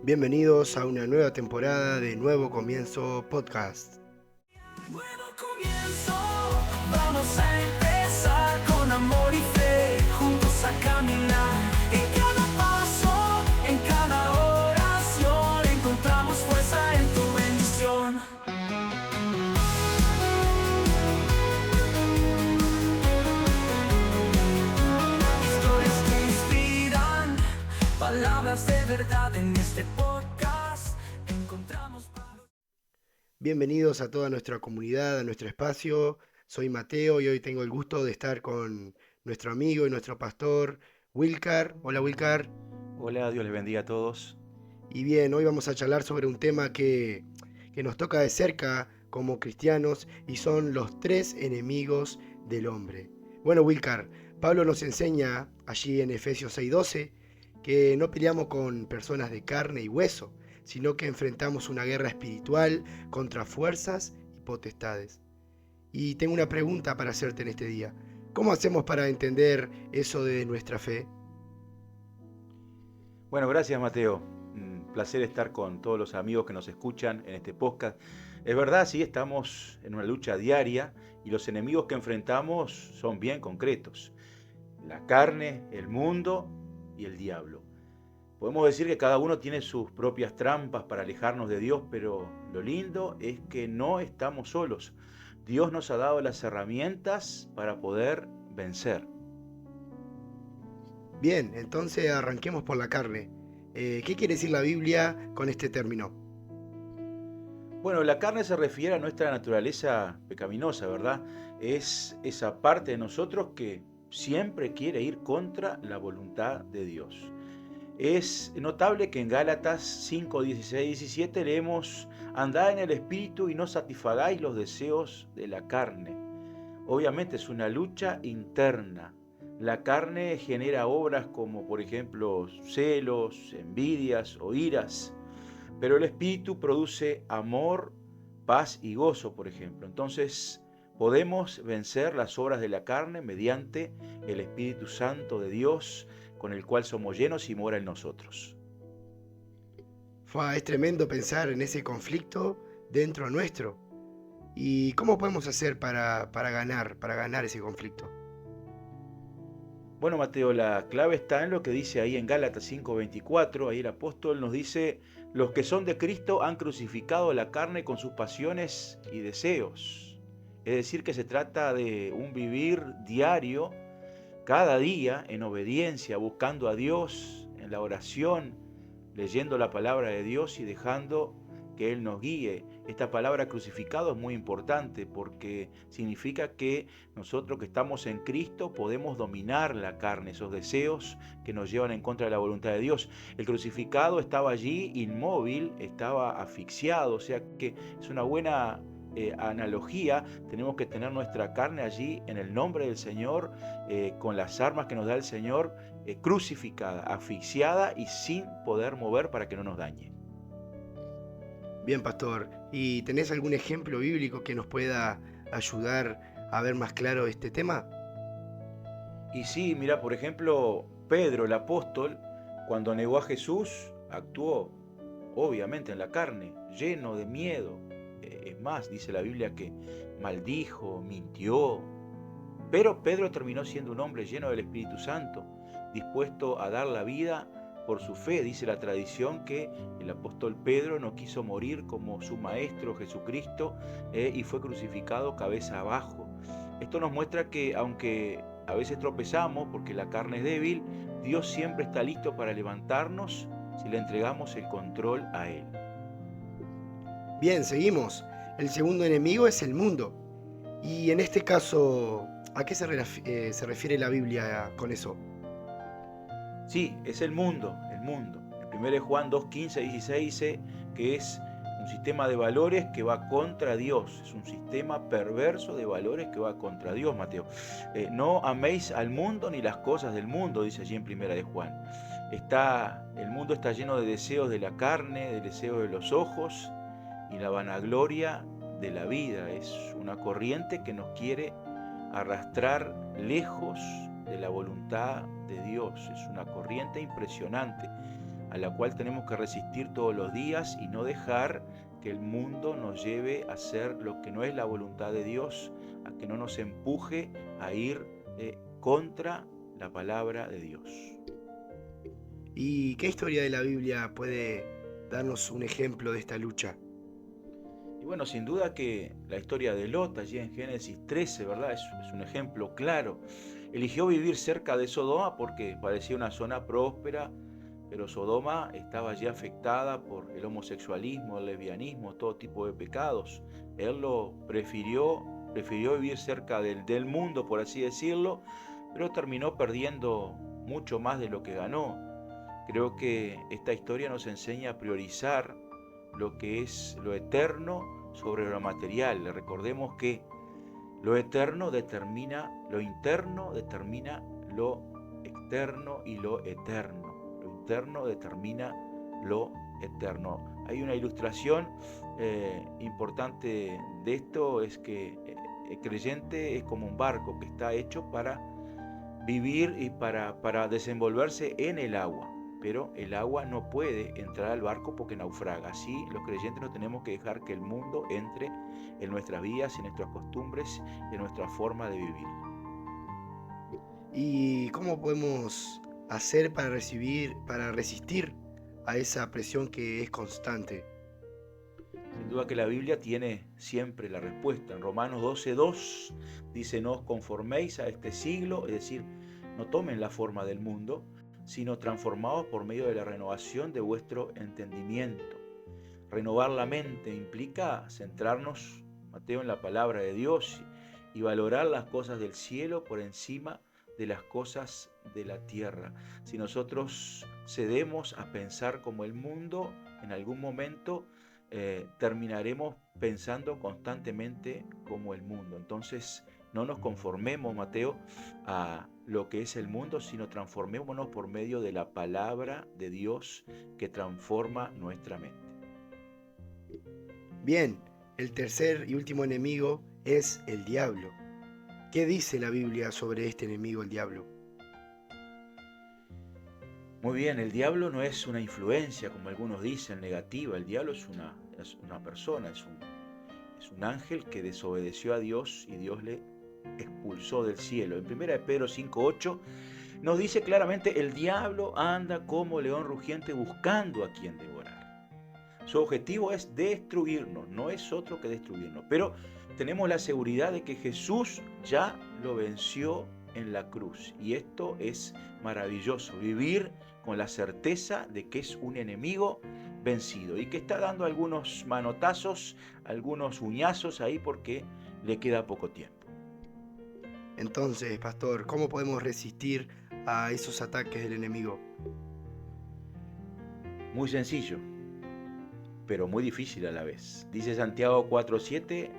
Bienvenidos a una nueva temporada de Nuevo Comienzo Podcast. Nuevo comienzo, vamos a empezar con amor y fe, juntos a caminar. En cada paso, en cada oración, encontramos fuerza en tu bendición. Historias que inspiran, palabras de verdad en este podcast. Encontramos para... Bienvenidos a toda nuestra comunidad, a nuestro espacio. Soy Mateo y hoy tengo el gusto de estar con nuestro amigo y nuestro pastor Wilcar. Hola Wilcar. Hola, Dios les bendiga a todos. Y bien, hoy vamos a charlar sobre un tema que nos toca de cerca como cristianos y son los tres enemigos del hombre. Bueno Wilcar, Pablo nos enseña allí en Efesios 6:12 que no peleamos con personas de carne y hueso, sino que enfrentamos una guerra espiritual contra fuerzas y potestades. Y tengo una pregunta para hacerte en este día. ¿Cómo hacemos para entender eso de nuestra fe? Bueno, gracias Mateo. Un placer estar con todos los amigos que nos escuchan en este podcast. Es verdad, sí, estamos en una lucha diaria y los enemigos que enfrentamos son bien concretos. La carne, el mundo y el diablo. Podemos decir que cada uno tiene sus propias trampas para alejarnos de Dios, pero lo lindo es que no estamos solos. Dios nos ha dado las herramientas para poder vencer. Bien, entonces arranquemos por la carne. ¿Qué quiere decir la Biblia con este término? Bueno, la carne se refiere a nuestra naturaleza pecaminosa, ¿verdad? Es esa parte de nosotros que siempre quiere ir contra la voluntad de Dios. Es notable que en Gálatas 5, 16 y 17 leemos: andad en el Espíritu y no satisfagáis los deseos de la carne. Obviamente es una lucha interna. La carne genera obras como, por ejemplo, celos, envidias o iras, pero el Espíritu produce amor, paz y gozo, por ejemplo. Entonces, podemos vencer las obras de la carne mediante el Espíritu Santo de Dios, con el cual somos llenos y mora en nosotros. Es tremendo pensar en ese conflicto dentro nuestro. ¿Y cómo podemos hacer para ganar ese conflicto? Bueno, Mateo, la clave está en lo que dice ahí en Gálatas 5:24. Ahí el apóstol nos dice: los que son de Cristo han crucificado la carne con sus pasiones y deseos. Es decir, que se trata de un vivir diario, cada día, en obediencia, buscando a Dios, en la oración, leyendo la palabra de Dios y dejando que Él nos guíe. Esta palabra crucificado es muy importante porque significa que nosotros que estamos en Cristo podemos dominar la carne, esos deseos que nos llevan en contra de la voluntad de Dios. El crucificado estaba allí inmóvil, estaba asfixiado, o sea que es una buena analogía. Tenemos que tener nuestra carne allí en el nombre del Señor, con las armas que nos da el Señor, crucificada, asfixiada y sin poder mover para que no nos dañe. Bien, pastor. ¿Y tenés algún ejemplo bíblico que nos pueda ayudar a ver más claro este tema? Y sí, mira, por ejemplo, Pedro, el apóstol, cuando negó a Jesús, actuó obviamente en la carne, lleno de miedo. Es más, dice la Biblia que maldijo, mintió. Pero Pedro terminó siendo un hombre lleno del Espíritu Santo, dispuesto a dar la vida por su fe. Dice la tradición que el apóstol Pedro no quiso morir como su maestro Jesucristo, y fue crucificado cabeza abajo. Esto nos muestra que aunque a veces tropezamos porque la carne es débil, Dios siempre está listo para levantarnos si le entregamos el control a Él. Bien, seguimos. El segundo enemigo es el mundo. Y en este caso, ¿a qué se refiere la Biblia con eso? Sí, es el mundo, el mundo. En 1 Juan 2, 15 y 16 dice que es un sistema de valores que va contra Dios. Es un sistema perverso de valores que va contra Dios, Mateo. No améis al mundo ni las cosas del mundo, dice allí en 1 Juan. El mundo está lleno de deseos de la carne, de deseos de los ojos y la vanagloria de la vida. Es una corriente que nos quiere arrastrar lejos de la voluntad de Dios. Es una corriente impresionante. a la cual tenemos que resistir todos los días y no dejar que el mundo nos lleve a hacer lo que no es la voluntad de Dios, a que no nos empuje a ir contra la palabra de Dios. ¿Y qué historia de la Biblia puede darnos un ejemplo de esta lucha? Y bueno, sin duda que la historia de Lot, allí en Génesis 13, ¿verdad? Es un ejemplo claro. Eligió vivir cerca de Sodoma porque parecía una zona próspera, pero Sodoma estaba ya afectada por el homosexualismo, el lesbianismo, todo tipo de pecados. Él prefirió vivir cerca del mundo, por así decirlo, pero terminó perdiendo mucho más de lo que ganó. Creo que esta historia nos enseña a priorizar lo que es lo eterno sobre lo material. Recordemos que lo eterno determina lo interno, determina lo externo y lo eterno. Lo interno determina lo eterno. Hay una ilustración importante de esto, es que el creyente es como un barco que está hecho para vivir y para desenvolverse en el agua. Pero el agua no puede entrar al barco porque naufraga. Así los creyentes no tenemos que dejar que el mundo entre en nuestras vidas, en nuestras costumbres, en nuestra forma de vivir. ¿Y cómo podemos hacer para resistir a esa presión que es constante? Sin duda que la Biblia tiene siempre la respuesta. En Romanos 12:2 dice: no os conforméis a este siglo, es decir, no tomen la forma del mundo, sino transformados por medio de la renovación de vuestro entendimiento. Renovar la mente implica centrarnos, Mateo, en la palabra de Dios y valorar las cosas del cielo por encima de las cosas de la tierra. Si nosotros cedemos a pensar como el mundo, en algún momento terminaremos pensando constantemente como el mundo. Entonces, no nos conformemos, Mateo, a lo que es el mundo, sino transformémonos por medio de la palabra de Dios que transforma nuestra mente. Bien, el tercer y último enemigo es el diablo. ¿Qué dice la Biblia sobre este enemigo, el diablo? Muy bien, el diablo no es una influencia, como algunos dicen, negativa. El diablo es una persona, es un ángel que desobedeció a Dios y Dios le expulsó del cielo. En 1 Pedro 5:8 nos dice claramente: el diablo anda como león rugiente buscando a quien devorar. Su objetivo es destruirnos, no es otro que destruirnos. Pero tenemos la seguridad de que Jesús ya lo venció en la cruz. Y esto es maravilloso, vivir con la certeza de que es un enemigo vencido y que está dando algunos manotazos, algunos uñazos ahí porque le queda poco tiempo. Entonces, pastor, ¿cómo podemos resistir a esos ataques del enemigo? Muy sencillo, pero muy difícil a la vez. Dice Santiago 4:7: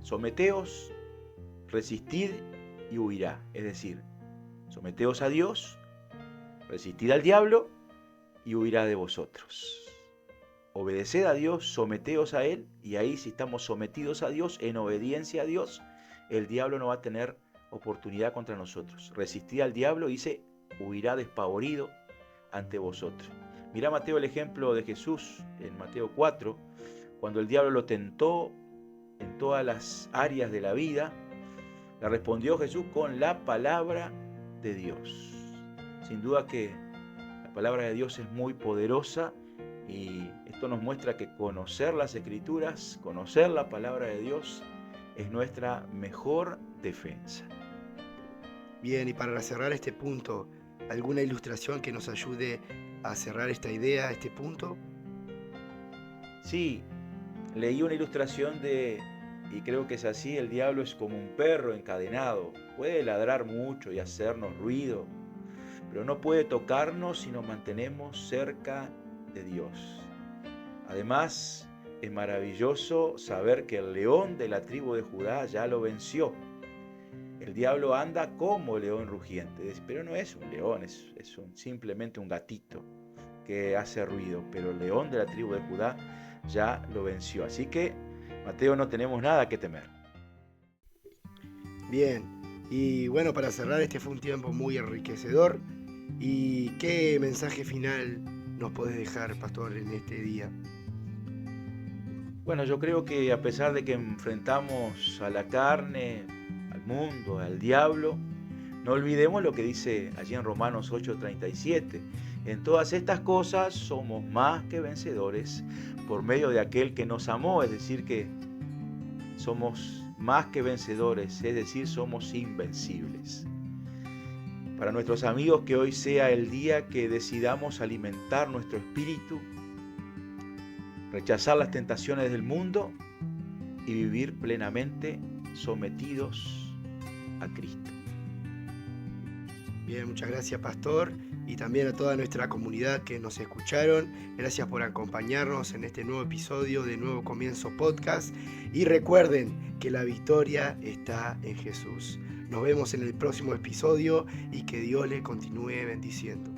someteos, resistid y huirá. Es decir, someteos a Dios, resistid al diablo y huirá de vosotros. Obedeced a Dios, someteos a Él, y ahí, si estamos sometidos a Dios, en obediencia a Dios, el diablo no va a tener oportunidad contra nosotros. Resistid al diablo, dice, huirá despavorido ante vosotros. Mirá, Mateo, el ejemplo de Jesús en Mateo 4, cuando el diablo lo tentó en todas las áreas de la vida, le respondió Jesús con la palabra de Dios. Sin duda que la palabra de Dios es muy poderosa y esto nos muestra que conocer las Escrituras, conocer la palabra de Dios, es nuestra mejor defensa. Bien, y para cerrar este punto, ¿alguna ilustración que nos ayude a cerrar esta idea, este punto? Sí, leí una ilustración y creo que es así: el diablo es como un perro encadenado. Puede ladrar mucho y hacernos ruido, pero no puede tocarnos si nos mantenemos cerca de Dios. Además, es maravilloso saber que el león de la tribu de Judá ya lo venció. El diablo anda como león rugiente, pero no es un león, es simplemente un gatito que hace ruido, pero el león de la tribu de Judá ya lo venció. Así que, Mateo, no tenemos nada que temer. Bien, y bueno, para cerrar, este fue un tiempo muy enriquecedor. ¿Y qué mensaje final nos podés dejar, pastor, en este día? Bueno, yo creo que a pesar de que enfrentamos a la carne, al mundo, al diablo, no olvidemos lo que dice allí en Romanos 8:37. En todas estas cosas somos más que vencedores por medio de aquel que nos amó, es decir, que somos más que vencedores, es decir, somos invencibles. Para nuestros amigos, que hoy sea el día que decidamos alimentar nuestro espíritu, rechazar las tentaciones del mundo y vivir plenamente sometidos a Cristo. Bien, muchas gracias, pastor, y también a toda nuestra comunidad que nos escucharon. Gracias por acompañarnos en este nuevo episodio de Nuevo Comienzo Podcast. Y recuerden que la victoria está en Jesús. Nos vemos en el próximo episodio y que Dios le continúe bendiciendo.